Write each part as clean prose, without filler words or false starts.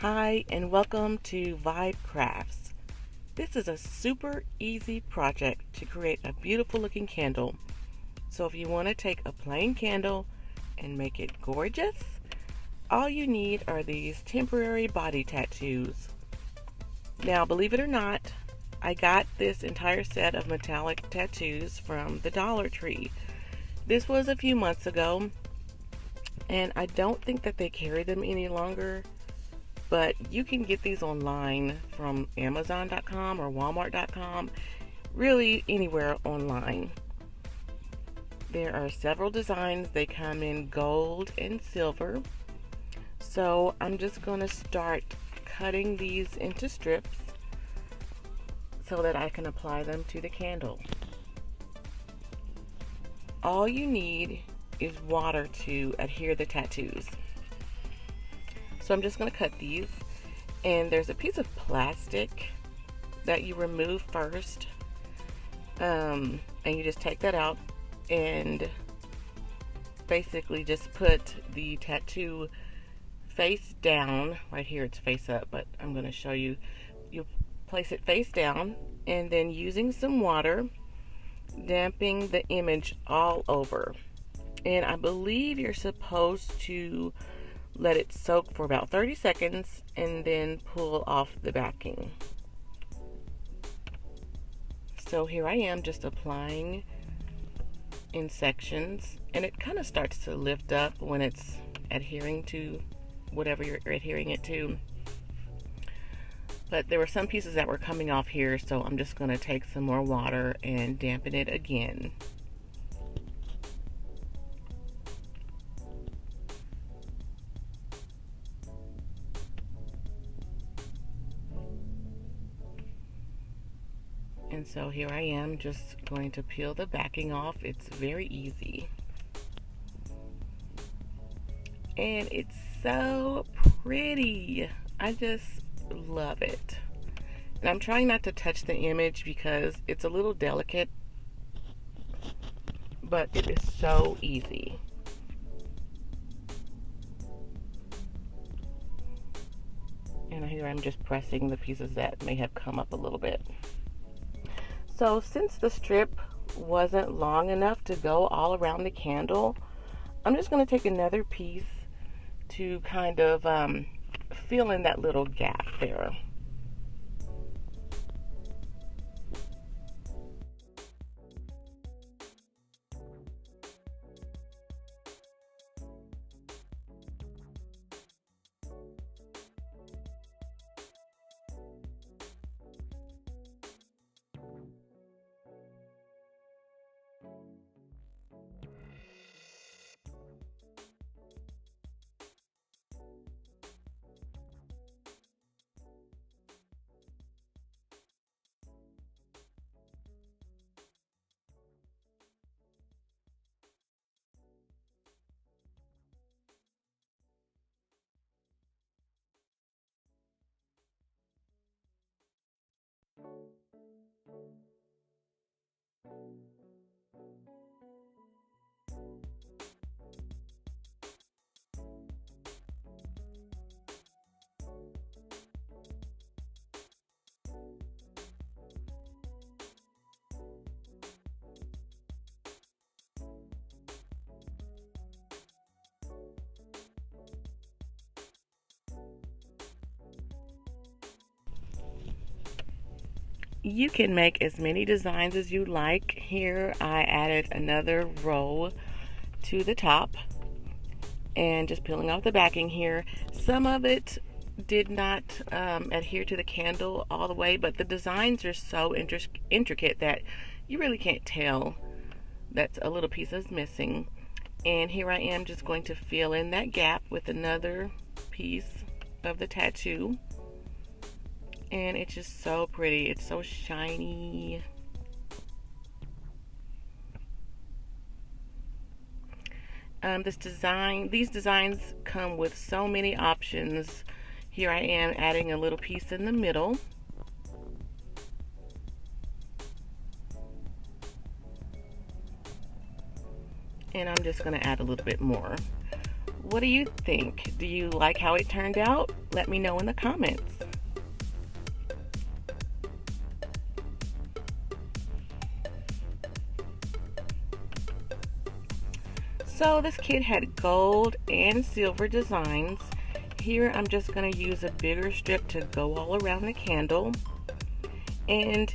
Hi and welcome to Vibe Crafts. This is a super easy project to create a beautiful looking candle. So if you want to take a plain candle and make it gorgeous, all you need are these temporary body tattoos. Now believe it or not, I got this entire set of metallic tattoos from the Dollar Tree. This was a few months ago and I don't think that they carry them any longer. But you can get these online from Amazon.com or Walmart.com, really anywhere online. There are several designs. They come in gold and silver. So I'm just going to start cutting these into strips so that I can apply them to the candle. All you need is water to adhere the tattoos. So I'm just going to cut these, and there's a piece of plastic that you remove first, and you just take that out and basically just put the tattoo face down. Right here it's face up, but I'm going to show you. You place it face down, and then using some water, damping the image all over. And I believe you're supposed to let it soak for about 30 seconds and then pull off the backing. So here I am just applying in sections, and it kind of starts to lift up when it's adhering to whatever you're adhering it to. But there were some pieces that were coming off here, so I'm just going to take some more water and dampen it again. And so here I am just going to peel the backing off. It's very easy. And it's so pretty. I just love it. And I'm trying not to touch the image because it's a little delicate, but it is so easy. And here I'm just pressing the pieces that may have come up a little bit. So since the strip wasn't long enough to go all around the candle, I'm just going to take another piece to kind of fill in that little gap there. You can make as many designs as you like. Here I added another row to the top and just peeling off the backing here. Some of it did not adhere to the candle all the way, but the designs are so intricate that you really can't tell that a little piece is missing. And here I am just going to fill in that gap with another piece of the tattoo. And it's just so pretty. It's so shiny. These designs come with so many options. Here I am adding a little piece in the middle. And I'm just going to add a little bit more. What do you think? Do you like how it turned out? Let me know in the comments. So this kit had gold and silver designs. Here I'm just going to use a bigger strip to go all around the candle. And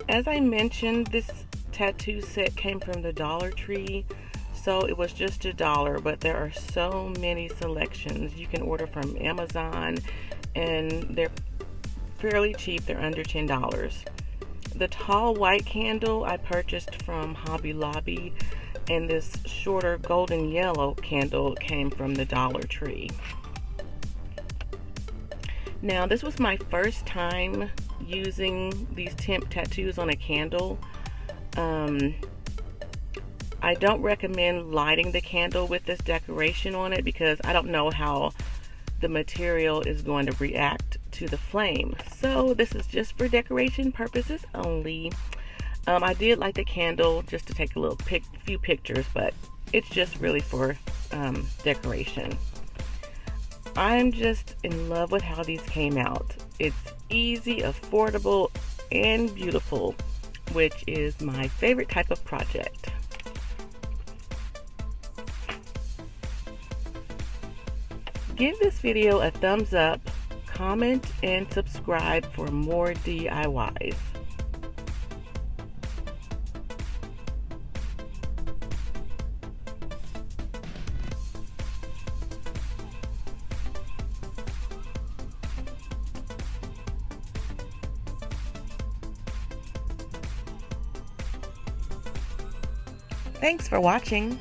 as I mentioned, this tattoo set came from the Dollar Tree, so it was just $1, but there are so many selections. You can order from Amazon and they're fairly cheap. They're under $10. The tall white candle I purchased from Hobby Lobby, and this shorter golden yellow candle came from the Dollar Tree. Now, this was my first time using these temp tattoos on a candle. I don't recommend lighting the candle with this decoration on it because I don't know how the material is going to react to the flame. So this is just for decoration purposes only. I did light the candle just to take a few pictures, but it's just really for decoration. I'm just in love with how these came out. It's easy, affordable, and beautiful, which is my favorite type of project. Give this video a thumbs up, comment, and subscribe for more DIYs. Thanks for watching.